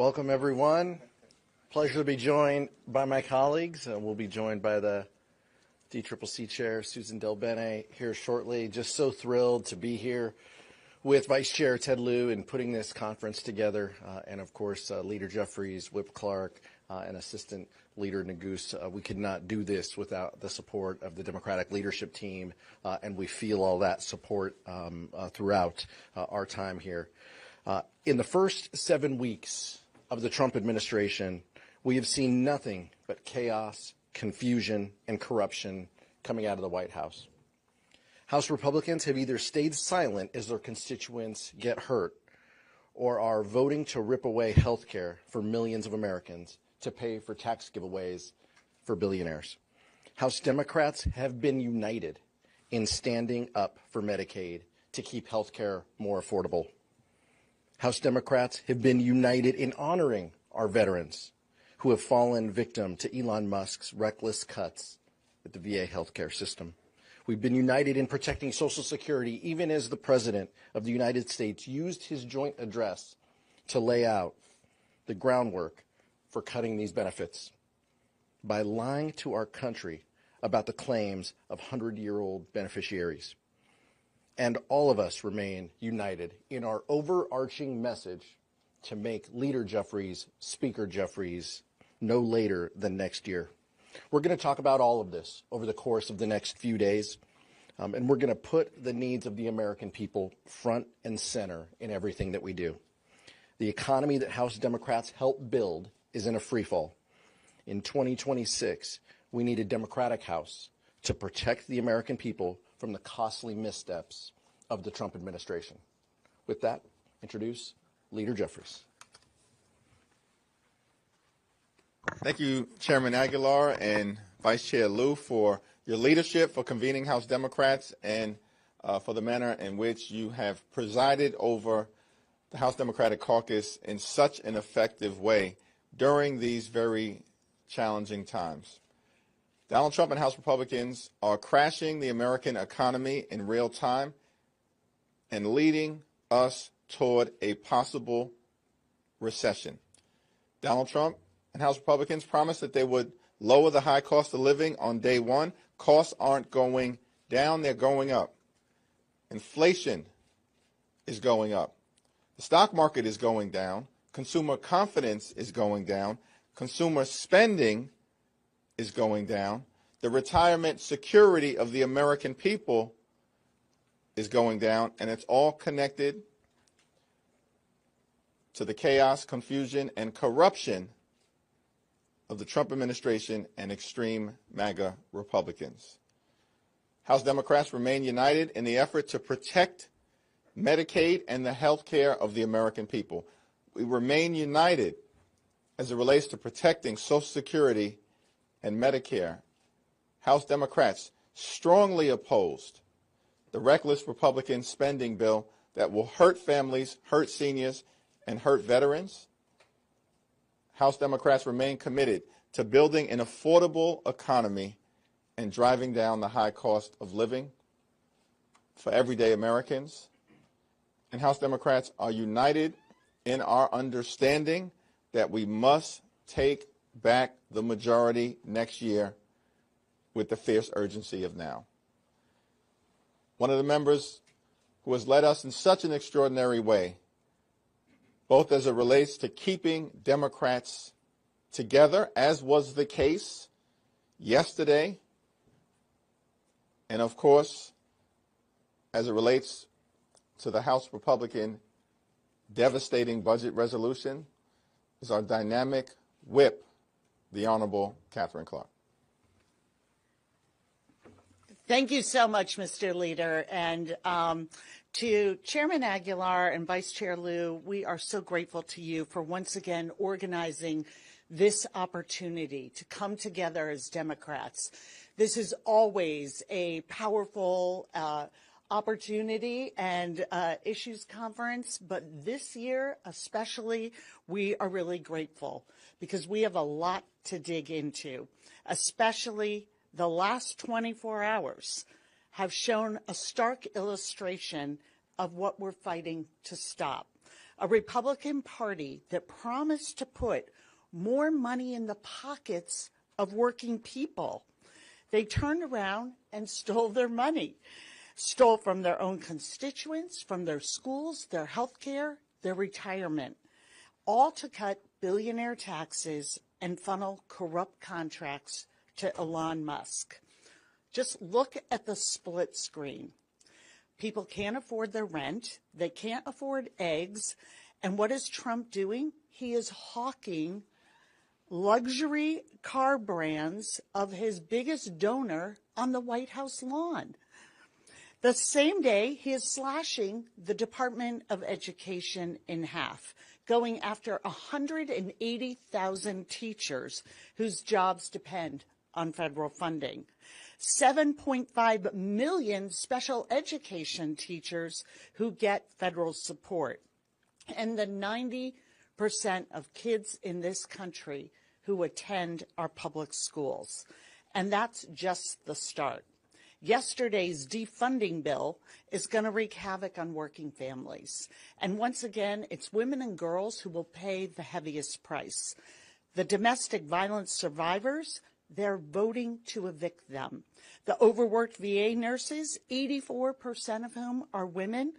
Welcome, everyone. Pleasure to be joined by my colleagues. We'll be joined by the DCCC Chair, Susan DelBene, here shortly. Just so thrilled to be here with Vice Chair Ted Lieu in putting this conference together, and of course, Leader Jeffries, Whip Clark, and Assistant Leader Neguse. We could not do this without the support of the Democratic leadership team, and we feel all that support throughout our time here. In the first 7 weeks of the Trump administration, we have seen nothing but chaos, confusion, and corruption coming out of the White House. House Republicans have either stayed silent as their constituents get hurt or are voting to rip away health care for millions of Americans to pay for tax giveaways for billionaires. House Democrats have been united in standing up for Medicaid to keep health care more affordable. House Democrats have been united in honoring our veterans who have fallen victim to Elon Musk's reckless cuts at the VA healthcare system. We've been united in protecting Social Security, even as the President of the United States used his joint address to lay out the groundwork for cutting these benefits by lying to our country about the claims of 100-year-old beneficiaries. And all of us remain united in our overarching message to make Leader Jeffries, Speaker Jeffries, no later than next year. We're going to talk about all of this over the course of the next few days, and we're going to put the needs of the American people front and center in everything that we do. The economy that House Democrats helped build is in a freefall. In 2026, we need a Democratic House to protect the American people from the costly missteps of the Trump administration. With that, introduce Leader Jeffries. Thank you, Chairman Aguilar and Vice Chair Lieu, for your leadership, for convening House Democrats, and for the manner in which you have presided over the House Democratic Caucus in such an effective way during these very challenging times. Donald Trump and House Republicans are crashing the American economy in real time and leading us toward a possible recession. Donald Trump and House Republicans promised that they would lower the high cost of living on day one. Costs aren't going down, they're going up. Inflation is going up. The stock market is going down. Consumer confidence is going down. Consumer spending is going down. The retirement security of the American people is going down, and it's all connected to the chaos, confusion, and corruption of the Trump administration and extreme MAGA Republicans. House Democrats remain united in the effort to protect Medicaid and the health care of the American people. We remain united as it relates to protecting Social Security and Medicare. House Democrats strongly opposed the reckless Republican spending bill that will hurt families, hurt seniors, and hurt veterans. House Democrats remain committed to building an affordable economy and driving down the high cost of living for everyday Americans. And House Democrats are united in our understanding that we must take back the majority next year with the fierce urgency of now. One of the members who has led us in such an extraordinary way, both as it relates to keeping Democrats together, as was the case yesterday, and of course, as it relates to the House Republican devastating budget resolution, is our dynamic whip, the Honorable Katherine Clark. Thank you so much, Mr. Leader. And to Chairman Aguilar and Vice Chair Lieu, we are so grateful to you for once again organizing this opportunity to come together as Democrats. This is always a powerful opportunity and issues conference, but this year especially, we are really grateful because we have a lot to dig into, especially the last 24 hours have shown a stark illustration of what we're fighting to stop. a Republican Party that promised to put more money in the pockets of working people. They turned around and stole their money, stole from their own constituents, from their schools, their health care, their retirement, all to cut billionaire taxes and funnel corrupt contracts to Elon Musk. Just look at the split screen. People can't afford their rent. They can't afford eggs. And what is Trump doing? He is hawking luxury car brands of his biggest donor on the White House lawn. The same day, he is slashing the Department of Education in half, going after 180,000 teachers whose jobs depend on federal funding. 7.5 million special education teachers who get federal support. And the 90% of kids in this country who attend our public schools. And that's just the start. Yesterday's defunding bill is going to wreak havoc on working families. And once again, it's women and girls who will pay the heaviest price. The domestic violence survivors, they're voting to evict them. The overworked VA nurses, 84% of whom are women,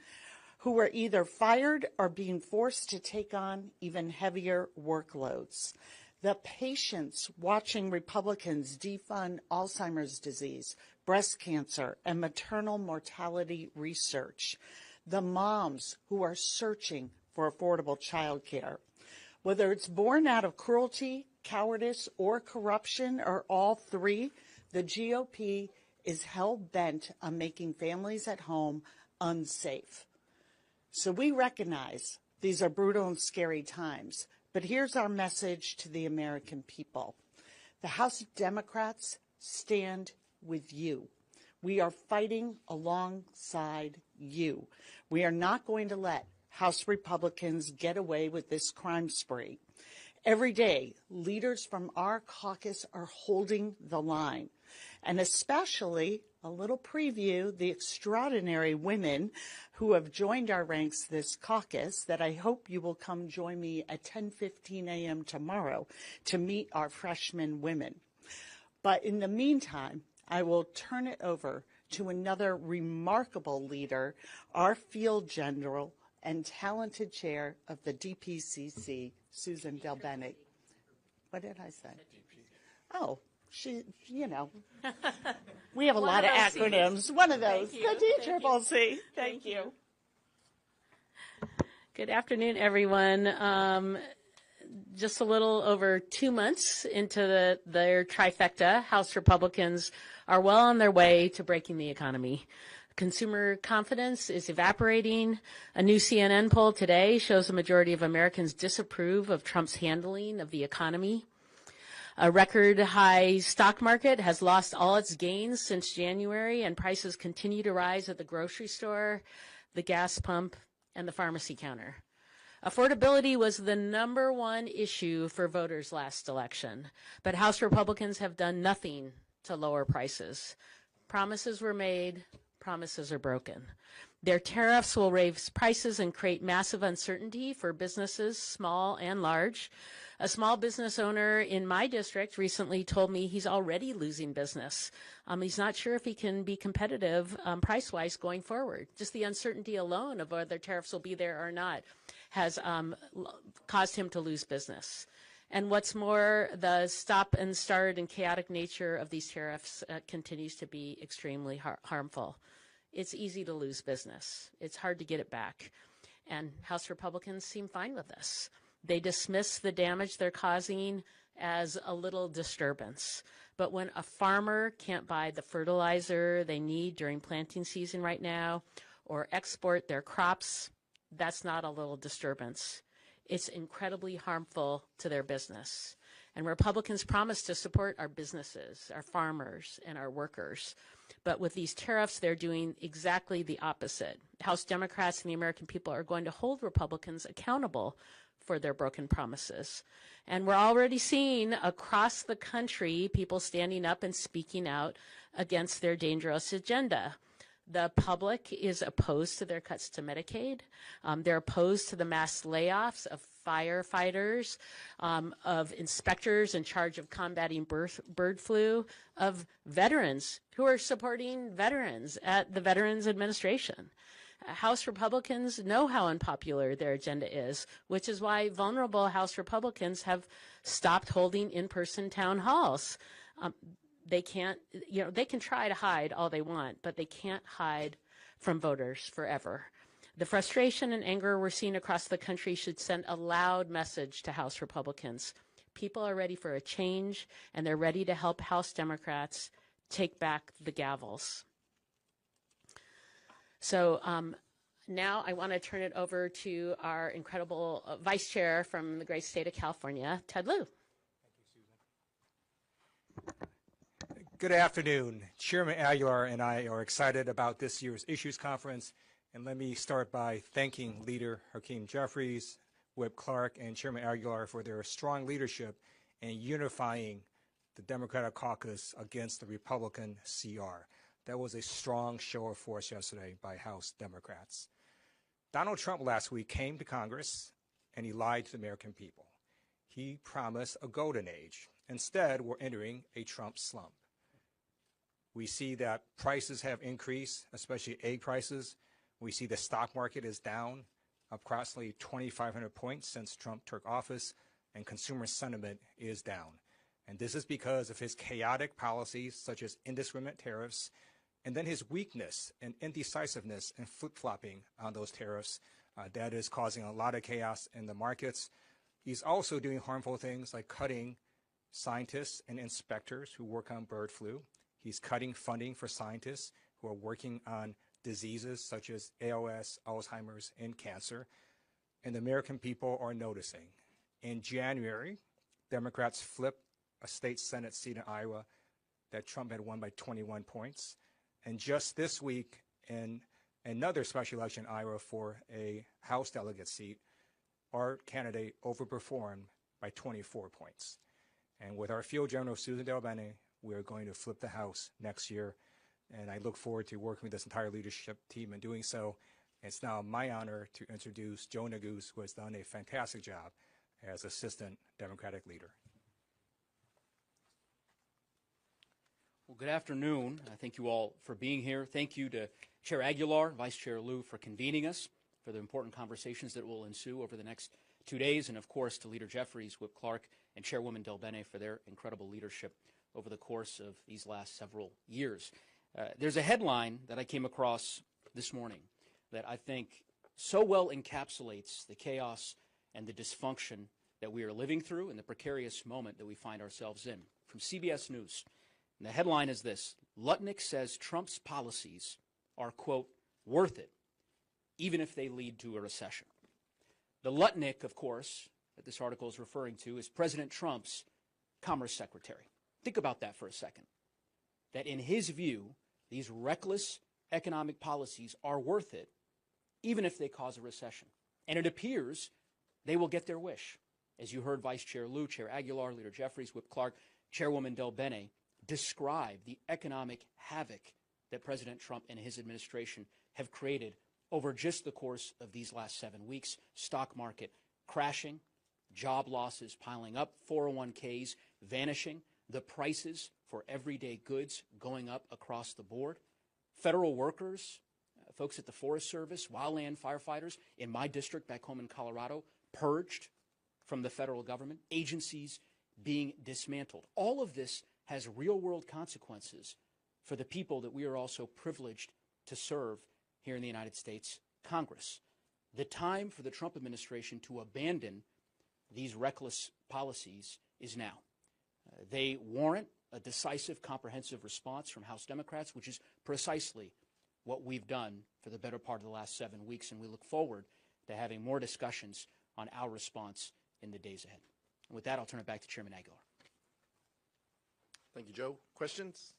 who are either fired or being forced to take on even heavier workloads. The patients watching Republicans defund Alzheimer's disease, breast cancer, and maternal mortality research. The moms who are searching for affordable child care. Whether it's born out of cruelty, cowardice, or corruption, or all three, the GOP is hell-bent on making families at home unsafe. So we recognize these are brutal and scary times, but here's our message to the American people. The House Democrats stand with you. We are fighting alongside you. We are not going to let House Republicans get away with this crime spree. Every day, leaders from our caucus are holding the line, and especially, a little preview, the extraordinary women who have joined our ranks this caucus that I hope you will come join me at 10:15 a.m. tomorrow to meet our freshman women. But in the meantime, I will turn it over to another remarkable leader, our field general and talented chair of the DPCC, Susan DelBene. What did I say? Oh, she, you know, we have a lot of acronyms. One of those, the DCCC. Thank you. Good afternoon, everyone. Just a little over 2 months into their trifecta, House Republicans are well on their way to breaking the economy. Consumer confidence is evaporating. A new CNN poll today shows a majority of Americans disapprove of Trump's handling of the economy. A record high stock market has lost all its gains since January, and prices continue to rise at the grocery store, the gas pump, and the pharmacy counter. Affordability was the #1 issue for voters last election, but House Republicans have done nothing to lower prices. Promises were made, promises are broken. Their tariffs will raise prices and create massive uncertainty for businesses, small and large. A small business owner in my district recently told me he's already losing business. He's not sure if he can be competitive price-wise going forward. Just the uncertainty alone of whether tariffs will be there or not has caused him to lose business. And what's more, the stop and start and chaotic nature of these tariffs continues to be extremely harmful. It's easy to lose business. It's hard to get it back. And House Republicans seem fine with this. They dismiss the damage they're causing as a little disturbance. But when a farmer can't buy the fertilizer they need during planting season right now or export their crops, that's not a little disturbance. It's incredibly harmful to their business. And Republicans promise to support our businesses, our farmers, and our workers. But with these tariffs, they're doing exactly the opposite. House Democrats and the American people are going to hold Republicans accountable for their broken promises. And we're already seeing across the country people standing up and speaking out against their dangerous agenda. The public is opposed to their cuts to Medicaid. They're opposed to the mass layoffs of firefighters, of inspectors in charge of combating bird flu, of veterans who are supporting veterans at the Veterans Administration. House Republicans know how unpopular their agenda is, which is why vulnerable House Republicans have stopped holding in-person town halls. They can't, they can try to hide all they want, but they can't hide from voters forever. The frustration and anger we're seeing across the country should send a loud message to House Republicans. People are ready for a change, and they're ready to help House Democrats take back the gavels. So now I want to turn it over to our incredible vice chair from the great state of California, Ted Lieu. Good afternoon. Chairman Aguilar and I are excited about this year's Issues Conference, and let me start by thanking Leader Hakeem Jeffries, Whip Clark, and Chairman Aguilar for their strong leadership in unifying the Democratic caucus against the Republican CR. That was a strong show of force yesterday by House Democrats. Donald Trump last week came to Congress and he lied to the American people. He promised a golden age. Instead, we're entering a Trump slump. We see that prices have increased, especially egg prices. We see the stock market is down approximately 2,500 points since Trump took office, and consumer sentiment is down. And this is because of his chaotic policies, such as indiscriminate tariffs, and then his weakness and indecisiveness and flip-flopping on those tariffs. That is causing a lot of chaos in the markets. He's also doing harmful things like cutting scientists and inspectors who work on bird flu. He's cutting funding for scientists who are working on diseases such as ALS, Alzheimer's, and cancer. And the American people are noticing. In January, Democrats flipped a state Senate seat in Iowa that Trump had won by 21 points. And just this week, in another special election in Iowa for a House delegate seat, our candidate overperformed by 24 points. And with our field general, Susan DelBene, we're going to flip the House next year. And I look forward to working with this entire leadership team in doing so. It's now my honor to introduce Joe Neguse, who has done a fantastic job as Assistant Democratic Leader. Well, good afternoon. Thank you all for being here. Thank you to Chair Aguilar, Vice Chair Lieu for convening us for the important conversations that will ensue over the next 2 days, and of course to Leader Jeffries, Whip Clark, and Chairwoman DelBene for their incredible leadership over the course of these last several years. There's a headline that I came across this morning that I think so well encapsulates the chaos and the dysfunction that we are living through and the precarious moment that we find ourselves in. From CBS News, and the headline is this: Lutnick says Trump's policies are, quote, worth it, even if they lead to a recession. The Lutnick, of course, that this article is referring to is President Trump's Commerce Secretary. Think about that for a second. That in his view, these reckless economic policies are worth it, even if they cause a recession. And it appears they will get their wish. As you heard Vice Chair Lieu, Chair Aguilar, Leader Jeffries, Whip Clark, Chairwoman DelBene describe the economic havoc that President Trump and his administration have created over just the course of these last 7 weeks. Stock market crashing, job losses piling up, 401ks vanishing, the prices for everyday goods going up across the board. Federal workers, folks at the Forest Service, wildland firefighters in my district back home in Colorado, purged from the federal government, agencies being dismantled. All of this has real-world consequences for the people that we are also privileged to serve here in the United States Congress. The time for the Trump administration to abandon these reckless policies is now. They warrant a decisive, comprehensive response from House Democrats, which is precisely what we've done for the better part of the last 7 weeks, and we look forward to having more discussions on our response in the days ahead. And with that, I'll turn it back to Chairman Aguilar. Thank you, Joe. Questions?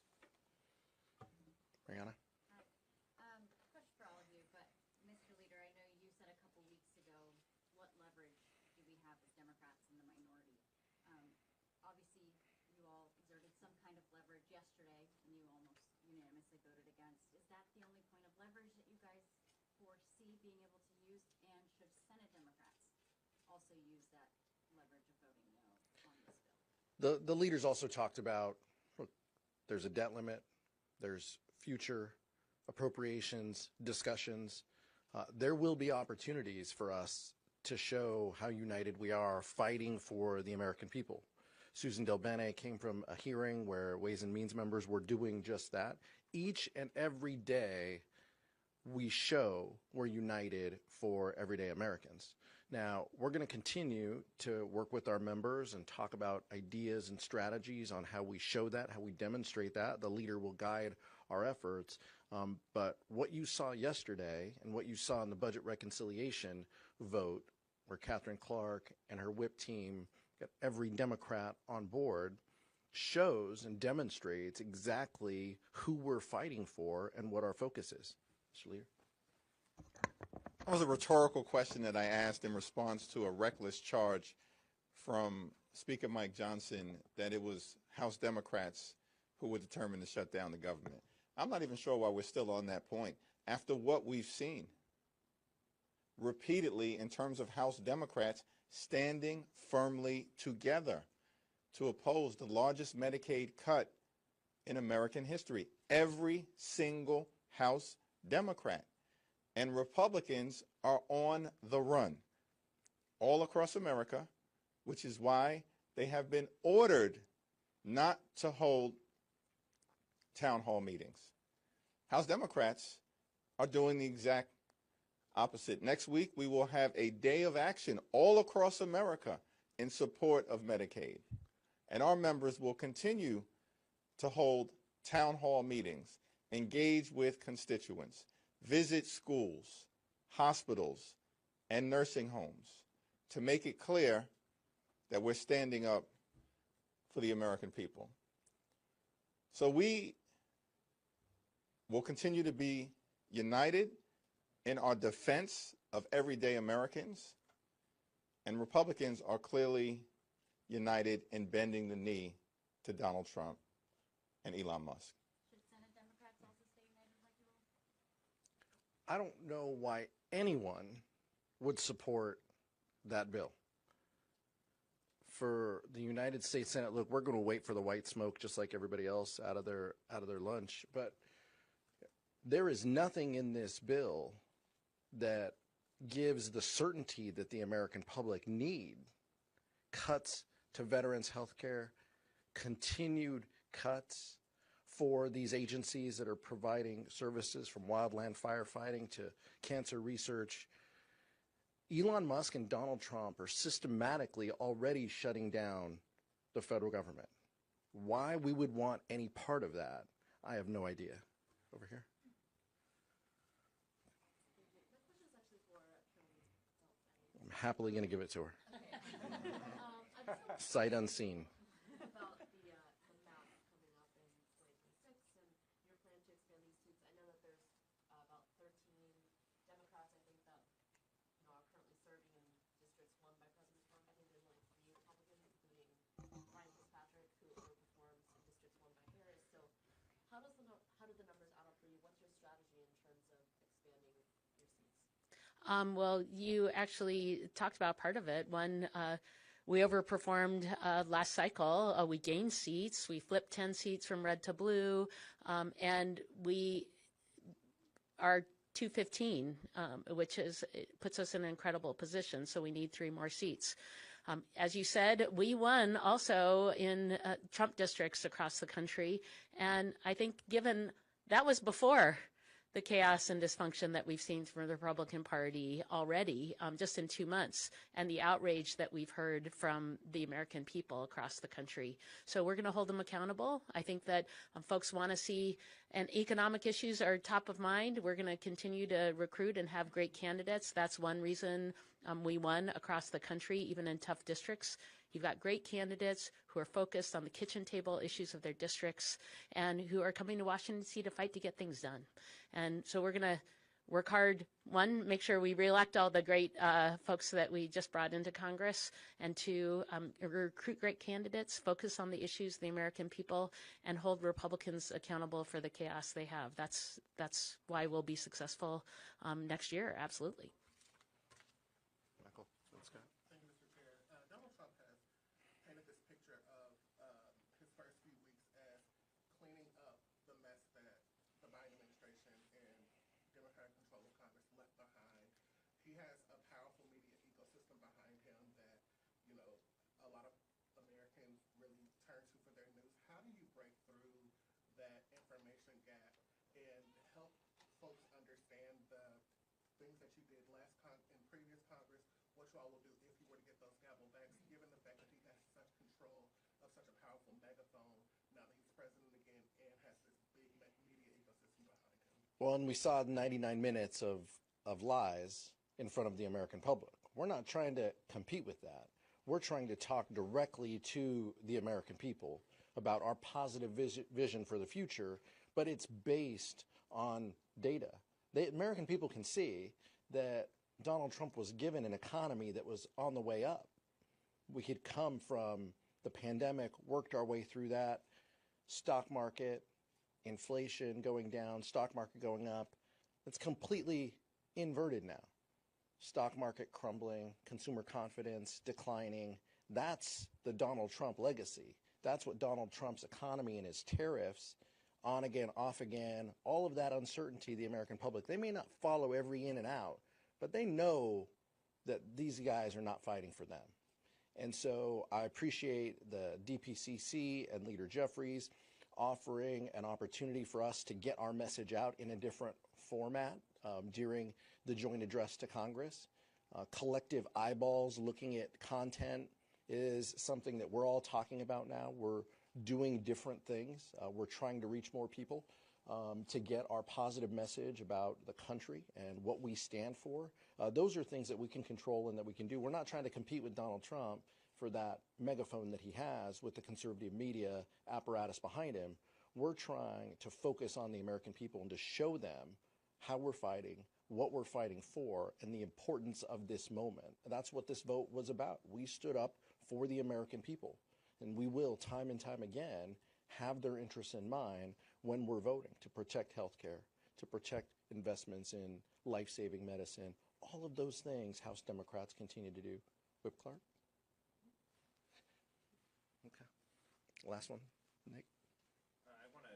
Brianna? Question for all of you, but Mr. Leader, I know you said a couple weeks ago, what leverage do we have as Democrats in the minority? Obviously, you all exerted some kind of leverage yesterday, and you almost unanimously voted against. Is that the only point of leverage that you guys foresee being able to use, and should Senate Democrats also use that leverage of voting no on this bill? The leaders also talked about, look, there's a debt limit, there's future appropriations discussions. There will be opportunities for us to show how united we are fighting for the American people. Susan DelBene came from a hearing where Ways and Means members were doing just that. Each and every day, we show we're united for everyday Americans. Now, we're going to continue to work with our members and talk about ideas and strategies on how we show that, how we demonstrate that. The leader will guide our efforts. But what you saw yesterday and what you saw in the budget reconciliation vote, where Catherine Clark and her whip team got every Democrat on board, shows and demonstrates exactly who we're fighting for and what our focus is. Mr. Leader. That was a rhetorical question that I asked in response to a reckless charge from Speaker Mike Johnson that it was House Democrats who were determined to shut down the government. I'm not even sure why we're still on that point. After what we've seen repeatedly in terms of House Democrats standing firmly together to oppose the largest Medicaid cut in American history. Every single House Democrat. And Republicans are on the run all across America, which is why they have been ordered not to hold town hall meetings. House Democrats are doing the exact opposite. Next week, we will have a day of action all across America in support of Medicaid. And our members will continue to hold town hall meetings, engage with constituents, visit schools, hospitals, and nursing homes to make it clear that we're standing up for the American people. So we will continue to be united in our defense of everyday Americans, and Republicans are clearly united in bending the knee to Donald Trump and Elon Musk. Should Senate Democrats also stay united like you will? I don't know why anyone would support that bill. For the United States Senate, look, we're going to wait for the white smoke just like everybody else out of their lunch. But there is nothing in this bill that gives the certainty that the American public need. Cuts to veterans' health care, continued cuts for these agencies that are providing services from wildland firefighting to cancer research. Elon Musk and Donald Trump are systematically already shutting down the federal government. Why we would want any part of that, I have no idea. Over here. I'm happily going to give it to her. Sight unseen. About the map coming up in 2026 and your plan to expand these seats. I know that there's about 13 Democrats, I think, that are currently serving in districts won by President Trump. I think there's only 3 Republicans, including Ryan Fitzpatrick, who overperforms in districts won by Harris. So how do the numbers add up for you? What's your strategy in terms of expanding your seats? Well, you actually talked about part of it. One, we overperformed last cycle. We gained seats. We flipped 10 seats from red to blue, and we are 215, which puts us in an incredible position. So we need 3 more seats. As you said, we won also in Trump districts across the country, and I think given that was before the chaos and dysfunction that we've seen from the Republican Party already, just in 2 months, and the outrage that we've heard from the American people across the country. So we're going to hold them accountable. I think that folks want to see, and economic issues are top of mind. We're going to continue to recruit and have great candidates. That's one reason we won across the country, even in tough districts. You've got great candidates who are focused on the kitchen table issues of their districts and who are coming to Washington, D.C. to fight to get things done. And so we're going to work hard. One, make sure we reelect all the great folks that we just brought into Congress, and two, recruit great candidates, focus on the issues of the American people, and hold Republicans accountable for the chaos they have. That's why we'll be successful next year. Absolutely. Michael, let's go. Thank you, Mr. Chair. Donald Trump has painted this picture of his first few weeks as cleaning up the mess that the Biden administration and Democratic control of Congress left behind. He has a powerful media ecosystem behind him that, you know, a lot of Americans really turn to for their news. How do you break through that information gap and help folks understand the things that you did in previous Congress, what you all will do if you were to get those gavel backs, given the fact that he has such control of such a powerful megaphone now that he's president again and has this big media ecosystem behind him? Well, and we saw 99 minutes of lies in front of the American public. We're not trying to compete with that. We're trying to talk directly to the American people about our positive vision for the future, but it's based on data. The American people can see that Donald Trump was given an economy that was on the way up. We had come from the pandemic, worked our way through that, stock market, inflation going down, stock market going up. It's completely inverted now. Stock market crumbling, consumer confidence declining. That's the Donald Trump legacy. That's what Donald Trump's economy and his tariffs, on again, off again, all of that uncertainty, the American public, they may not follow every in and out, but they know that these guys are not fighting for them. And so I appreciate the DPCC and Leader Jeffries offering an opportunity for us to get our message out in a different format during the joint address to Congress. Collective eyeballs looking at content is something that we're all talking about now. We're doing different things. We're trying to reach more people to get our positive message about the country and what we stand for. Those are things that we can control and that we can do. We're not trying to compete with Donald Trump for that megaphone that he has with the conservative media apparatus behind him. We're trying to focus on the American people and to show them how we're fighting, what we're fighting for, and the importance of this moment. That's what this vote was about. We stood up for the American people, and we will, time and time again, have their interests in mind when we're voting to protect health care, to protect investments in life-saving medicine, all of those things House Democrats continue to do. Whip Clark? Okay. Last one, Nick. I want to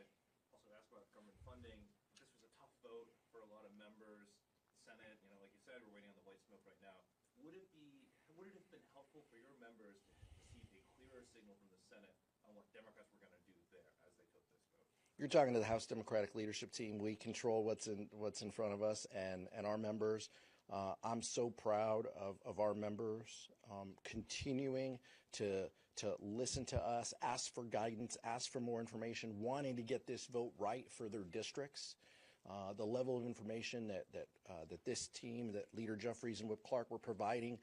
also ask about government funding. This was a tough vote for a lot of members. Senate, you know, like you said, we're waiting on the white smoke right now. Would it have been helpful for your members to receive a clearer signal from the Senate on what Democrats were going to do there as they took this vote? You're talking to the House Democratic leadership team. We control what's in front of us and our members. I'm so proud of our members continuing to listen to us, ask for guidance, ask for more information, wanting to get this vote right for their districts. The level of information that this team, that Leader Jeffries and Whip Clark were providing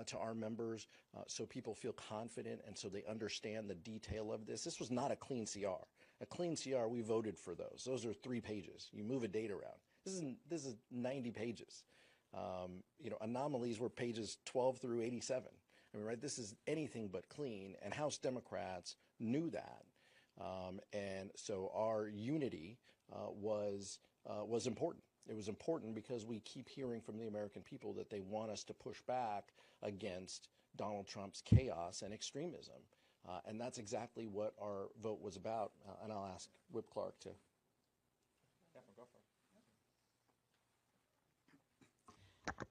to our members so people feel confident and so they understand the detail of this. This was not a clean CR. A clean CR, we voted for those. Those are 3 pages. You move a date around. This is 90 pages. You know, anomalies were pages 12 through 87. I mean, right, this is anything but clean, and House Democrats knew that. And so our unity was important. It was important because we keep hearing from the American people that they want us to push back against Donald Trump's chaos and extremism. And that's exactly what our vote was about. And I'll ask Whip Clark to. Yeah, go for it.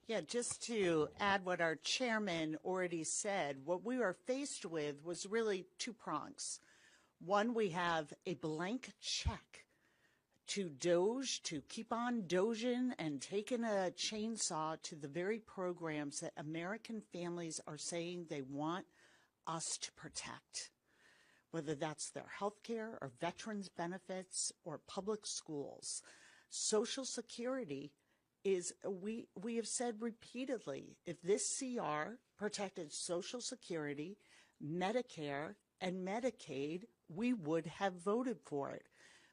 Yeah, just to add what our chairman already said, what we were faced with was really 2 prongs. One, we have a blank check to Doge, to keep on doging and taking a chainsaw to the very programs that American families are saying they want us to protect, whether that's their health care or veterans benefits or public schools. Social Security is, we have said repeatedly, if this CR protected Social Security, Medicare, and Medicaid, we would have voted for it.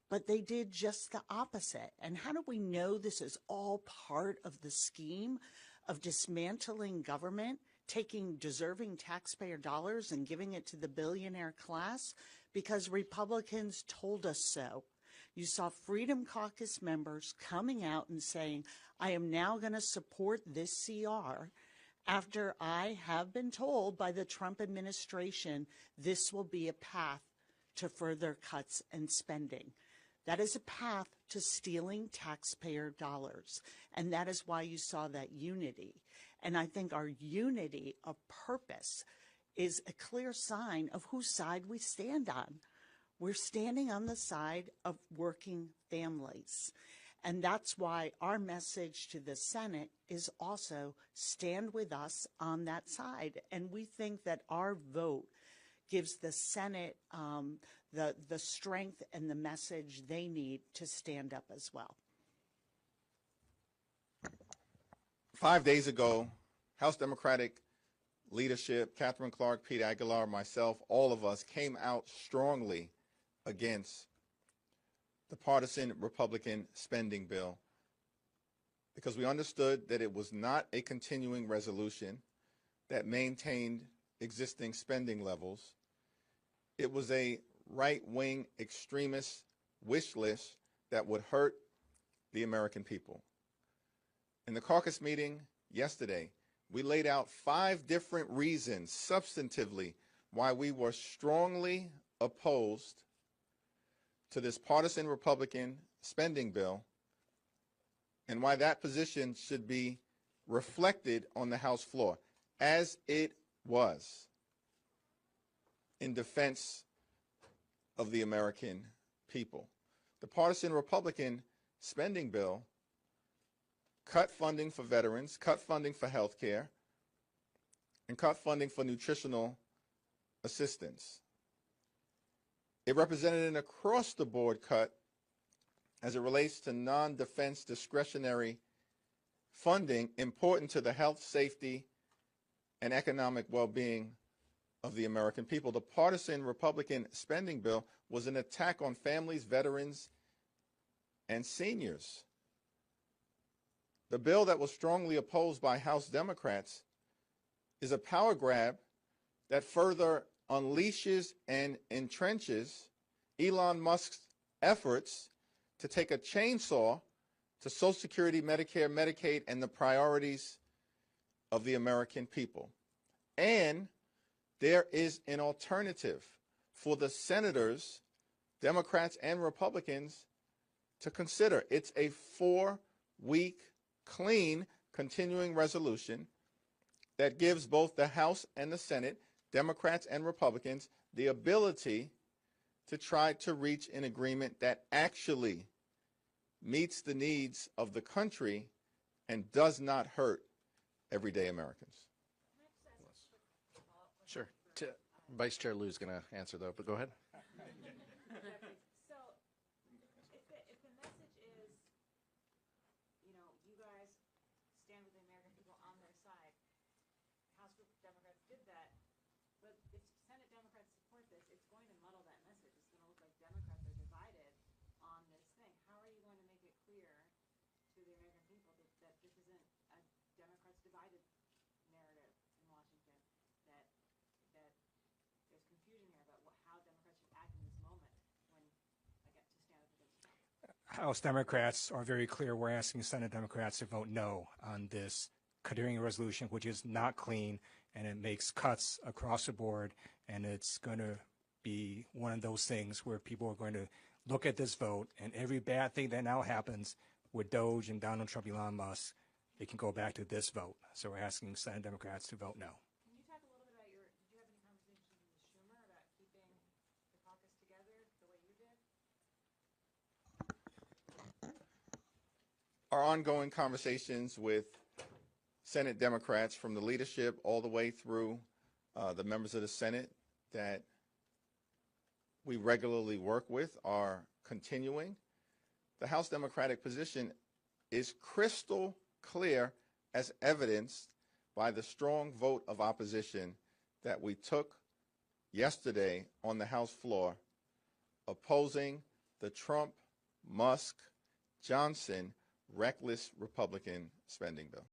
but they did just the opposite. And how do we know this is all part of the scheme of dismantling government, taking deserving taxpayer dollars and giving it to the billionaire class? Because Republicans told us so. You saw Freedom Caucus members coming out and saying, I am now going to support this CR after I have been told by the Trump administration this will be a path to further cuts and spending. That is a path to stealing taxpayer dollars. And that is why you saw that unity. And I think our unity of purpose is a clear sign of whose side we stand on. We're standing on the side of working families. And that's why our message to the Senate is also stand with us on that side. And we think that our vote gives the Senate the strength and the message they need to stand up as well. 5 days ago, House Democratic leadership, Catherine Clark, Pete Aguilar, myself, all of us came out strongly against the partisan Republican spending bill because we understood that it was not a continuing resolution that maintained existing spending levels. It was a right-wing extremist wish list that would hurt the American people. In the caucus meeting yesterday, we laid out 5 different reasons, substantively, why we were strongly opposed to this partisan Republican spending bill and why that position should be reflected on the House floor, as it was, in defense of the American people. The partisan Republican spending bill cut funding for veterans, cut funding for health care, and cut funding for nutritional assistance. It represented an across-the-board cut as it relates to non-defense discretionary funding important to the health, safety, and economic well-being of the American people. The partisan Republican spending bill was an attack on families, veterans, and seniors. The bill that was strongly opposed by House Democrats is a power grab that further unleashes and entrenches Elon Musk's efforts to take a chainsaw to Social Security, Medicare, Medicaid, and the priorities of the American people. And there is an alternative for the senators, Democrats and Republicans, to consider. It's a 4-week, clean, continuing resolution that gives both the House and the Senate, Democrats and Republicans, the ability to try to reach an agreement that actually meets the needs of the country and does not hurt everyday Americans. Sure. Vice Chair Liu is going to answer, though, but go ahead. So, if the message is, you know, you guys stand with the American people on their side, House Democrats did that, but if Senate Democrats support this, it's going to muddle that message. It's going to look like Democrats are divided on this thing. How are you going to make it clear to the American people that this isn't a Democrats divided narrative in Washington, that there's confusion here about how Democrats should act in this moment when I get to stand up against Trump? House Democrats are very clear. We're asking Senate Democrats to vote no on this continuing resolution, which is not clean, and it makes cuts across the board, and it's going to be one of those things where people are going to look at this vote, and every bad thing that now happens with Doge and Donald Trump, Elon Musk, they can go back to this vote. So we're asking Senate Democrats to vote no. Can you talk a little bit about did you have any conversations with Schumer about keeping the caucus together the way you did? Our ongoing conversations with Senate Democrats, from the leadership all the way through the members of the Senate that we regularly work with, are continuing. The House Democratic position is crystal clear, as evidenced by the strong vote of opposition that we took yesterday on the House floor, opposing the Trump, Musk, Johnson reckless Republican spending bill.